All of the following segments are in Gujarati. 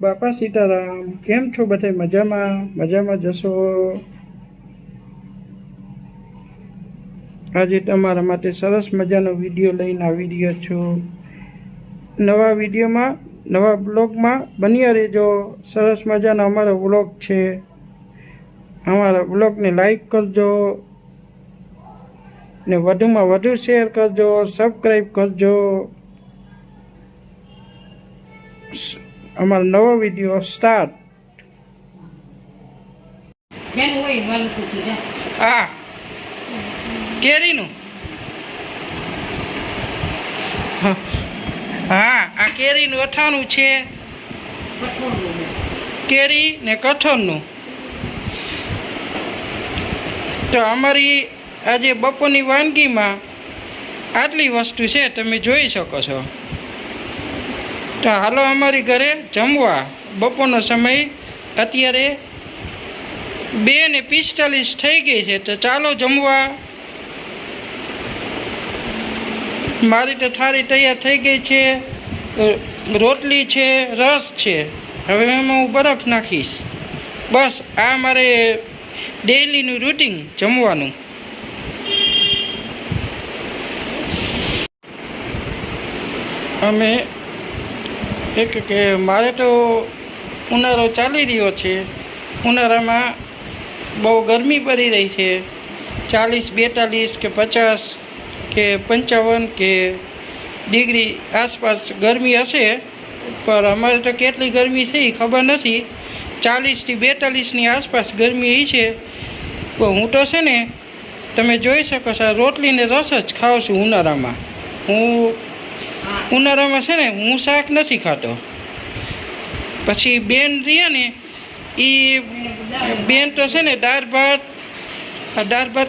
બાપા સીતારામ, કેમ છો બધા? મજામાં? મજામાં જશો? આજે તમારા માટે સરસ મજાનો વિડીયો લઈને આવી રહ્યો છું. નવા વિડીયોમાં, નવા બ્લોગમાં બન્યા રહેજો. સરસ મજાનો અમારો બ્લોગ છે. અમારા બ્લોગને લાઈક કરજો ને વધુમાં વધુ શેર કરજો, સબસ્ક્રાઈબ કરજો. અમારો નવો વિડીયો સ્ટાર્ટ. હા, કેરીનું. હા, આ કેરીનું અથાણું છે, કેરી ને કઠોળનું. તો અમારી આજે બપોરની વાનગીમાં આટલી વસ્તુ છે, તમે જોઈ શકો છો. તો હાલો અમારી ઘરે જમવા. બપોરનો સમય અત્યારે 2:45 થઈ ગઈ છે, તો ચાલો જમવા. મારી તો થાળી તૈયાર થઈ ગઈ છે. રોટલી છે, રસ છે. હવે એમાં હું બરફ નાખીશ. બસ આ મારે ડેઈલીનું રૂટિન જમવાનું. અમે કે મારે તો ઉનાળો ચાલી રહ્યો છે. ઉનાળામાં બહુ ગરમી પડી રહી છે. 40, 42 કે 50 કે 55 કે ડિગ્રી આસપાસ ગરમી હશે. પણ અમારે તો કેટલી ગરમી છે એ ખબર નથી. 40 થી 42ની આસપાસ ગરમી છે. પણ હું તો છે ને, તમે જોઈ શકો છો, રોટલીને રસ જ ખાઉં છું ઉનાળામાં. ઉનાળામાં છે ને, હું શાક નથી ખાતો. પછી બેન રહ્યા ને, એ બેન તો છે ને દાળ ભાત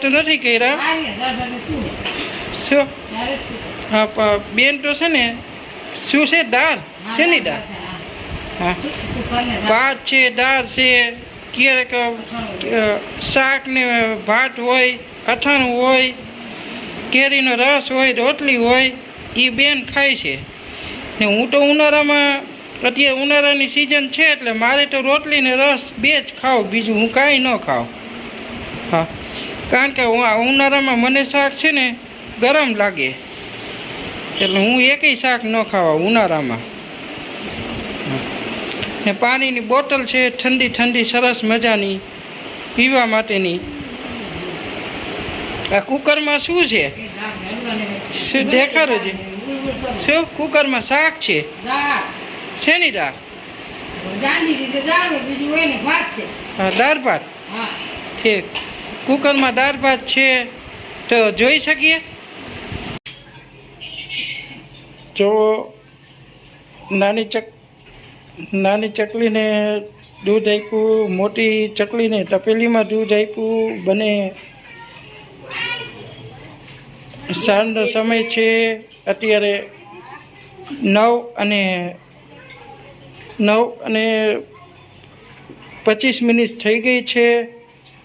નથી કર્યા. શું? હા, બેન તો છે ને, શું છે? દાળ છે ને, દાળ. હા, ભાત છે, દાળ છે, ક્યારેક શાક ને ભાત હોય, અથાણું હોય, કેરીનો રસ હોય, રોટલી હોય, એ બેન ખાય છે. ને હું તો ઉનાળામાં, અત્યારે ઉનાળાની સિઝન છે એટલે મારે તો રોટલી ને રસ બે જ ખાવ, બીજું હું કાંઈ ન ખાઉં. હા, કારણ કે ઉનાળામાં મને શાક છે ને ગરમ લાગે, એટલે હું એકેય શાક ન ખાવા ઉનાળામાં. ને પાણીની બોટલ છે, ઠંડી ઠંડી સરસ મજાની પીવા માટેની. આ કુકરમાં શું છે? શું દેખાડો છે? શું કુકરમાં શાક છે? શેની દાળ? હા, દાળ ભાત. ઠીક, કુકરમાં દાળ ભાત છે. તો જોઈ શકીએ. જો નાની ચકલીને દૂધ આપ્યું, મોટી ચકલીને તપેલીમાં દૂધ આપ્યું. બને સાંજનો સમય છે. અત્યારે 9:25 થઈ ગઈ છે.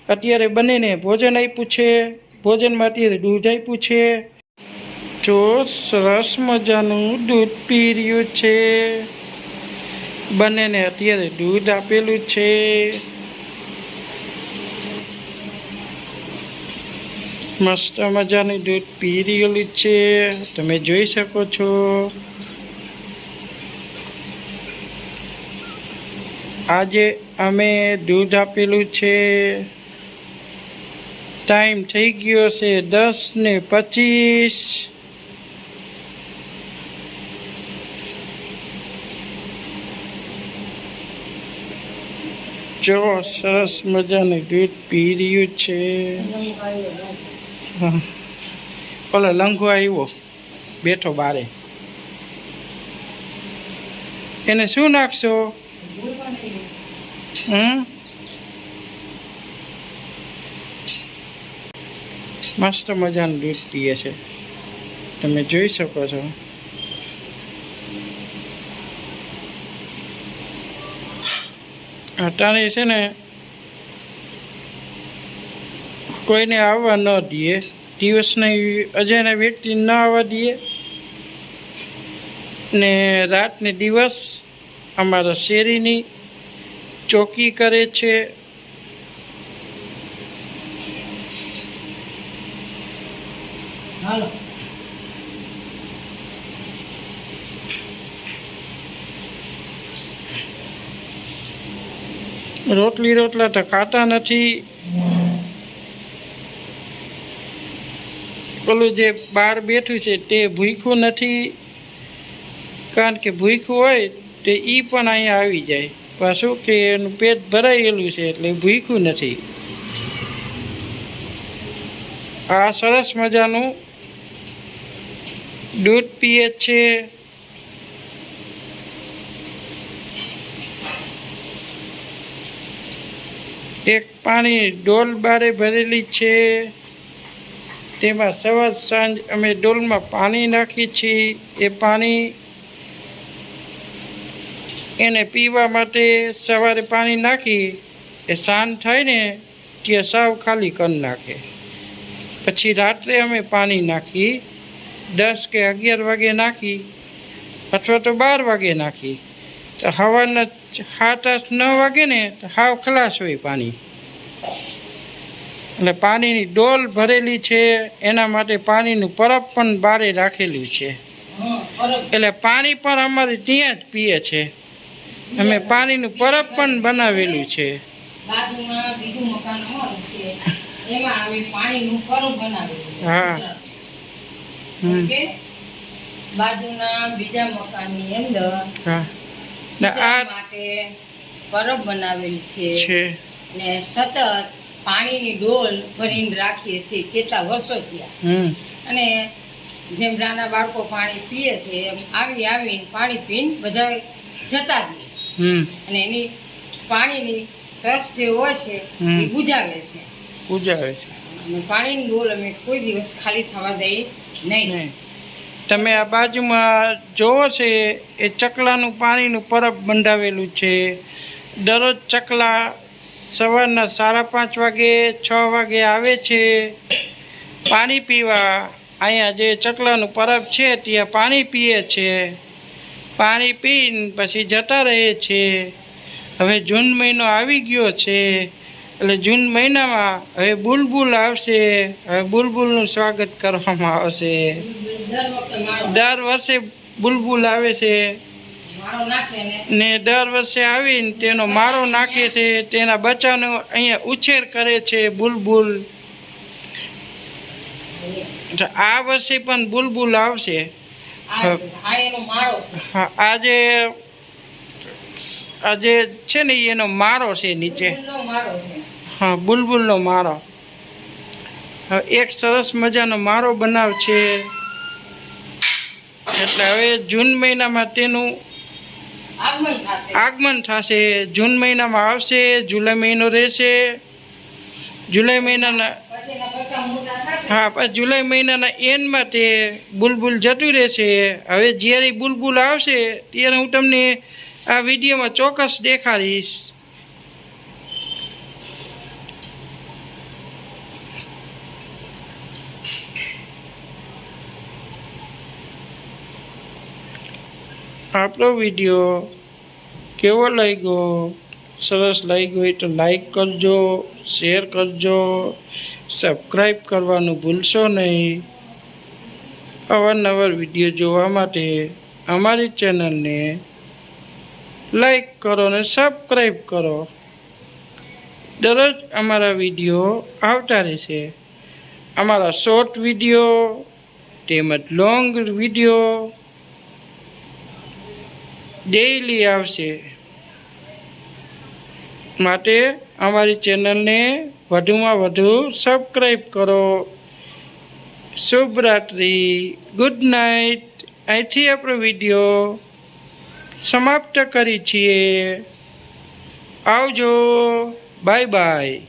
અત્યારે બંનેને ભોજન આપ્યું છે. ભોજનમાં અત્યારે દૂધ આપ્યું છે. જો સરસ મજાનું દૂધ પી રહ્યું છે. બંનેને અત્યારે દૂધ આપેલું છે. મસ્ત મજાનું દૂધ પી રહેલું છે, તમે જોઈ શકો છો. આજે અમે દૂધ આપેલું છે. ટાઈમ થઈ ગયો છે 10:25. જો સરસ મજાનું દૂધ પી રહ્યું છે. ઓલો લંઘો આવ્યો, બેઠો બારે. એને શું નાખશો? મસ્ત મજાનું દૂધ પીએ છે, તમે જોઈ શકો છો. અટાણે છે ને કોઈને આવવા ન દે. દિવસની અજાણ્યા વ્યક્તિ ન આવવા દે ને રાતને દિવસ અમારા શેરીની ચોકી કરે છે. હાલો રોટલા તો ખાતા નથી. પેલું જે બહાર બેઠું છે તે ભૂખ્યું નથી, કારણ કે ભૂખ્યું હોય તો એ પણ અહીંયા આવી જાય. પાછું કે એનું પેટ ભરાયેલું છે એટલે ભૂખ્યું નથી. આ સરસ મજાનું દૂધ પીએ છે. એક પાણી ડોલ બારે ભરેલી છે, તેમાં સવાર સાંજ અમે ડોલમાં પાણી નાખીએ છીએ. એ પાણી એને પીવા માટે સવારે પાણી નાખી એ સાંજ થાય ને ત્યાં સાવ ખાલી કરી નાખે. પછી રાત્રે અમે પાણી નાખી 10 કે 11 વાગે નાખી, અથવા તો 12 વાગે નાખી. તો સવારના 7-8-9 વાગે ને તો હાવ ખલાસ હોય પાણી. એટલે પાણીની ડોલ ભરેલી છે, એના માટે પાણીનું પરબ પણ બારે રાખેલું છે. એટલે પાણી પણ અમારે ત્યાં જ પીએ છે. અમે પાણીનું પરબ પણ બનાવેલું છે. બાજુમાં બીજું મકાન અમારું છે, એમાં અમે પાણીનું પરબ બનાવેલું છે. હા. કે બાજુના બીજા મકાનની અંદર હા. આ માટે પરબ બનાવેલી છે ને સતત પાણીની ડોલ ભરીને રાખીએ છીએ કેટલા વર્ષો થયા. અને જેમ નાના બાળકો પાણી પીએ છે એમ આવીને પાણી પીને બધા જતા રહે. અને એની પાણીની તરસ જે હોય છે એ બુજાવે છે. અને પાણીની ડોલ અમે કોઈ દિવસ ખાલી થવા દઈએ નહીં. તમે આ બાજુમાં જોવો છે એ ચકલાનું પાણીનું પરબ બંધાવેલું છે. દરરોજ ચકલા સવારના 5:30 વાગે 6 વાગે આવે છે પાણી પીવા. અહીંયા જે ચકલાનું પરબ છે ત્યાં પાણી પીએ છે. પાણી પીને પછી જતા રહે છે. હવે જૂન મહિનો આવી ગયો છે એટલે જૂન મહિનામાં હવે બુલબુલ આવશે. હવે બુલબુલનું સ્વાગત કરવામાં આવશે. દર વર્ષે બુલબુલ આવે છે ને દર વર્ષે આવીને તેનો માળો નાખે છે. તેના બચ્ચાનો અહીંયા ઉછેર કરે છે બુલબુલ. આ વર્ષે પણ બુલબુલ આવશે. હા, આજે છે ને એનો માળો છે નીચે. હા, બુલબુલનો માળો. એક સરસ મજાનો માળો બનાવ છે. એટલે હવે જૂન મહિનામાં તેનું આગમન થશે. જૂન મહિનામાં આવશે, જુલાઈ મહિનો રહેશે. જુલાઈ મહિનાના પછી જુલાઈ મહિનાના એન્ડમાં તે બુલબુલ જતું રહેશે. હવે જ્યારે બુલબુલ આવશે ત્યારે હું તમને આ વિડીયોમાં ચોક્કસ દેખાડીશ. આપણો વિડીયો કેવો લાગ્યો? સરસ લાગ્યો હોય તો લાઈક કરજો, શેર કરજો, સબસ્ક્રાઈબ કરવાનું ભૂલશો નહીં. અવારનવાર વિડીયો જોવા માટે અમારી ચેનલને લાઈક કરો અને સબસ્ક્રાઈબ કરો. દરરોજ અમારા વિડીયો આવતા રહેશે. અમારા શોર્ટ વિડીયો તેમજ લોંગ વિડીયો ડેઈલી આવશે. માટે અમારી ચેનલને વધુમાં વધુ સબસ્ક્રાઈબ કરો. શુભ રાત્રિ, ગુડ નાઇટ. અહીંથી આપણો વિડીયો સમાપ્ત કરી છીએ. આવજો, બાય બાય.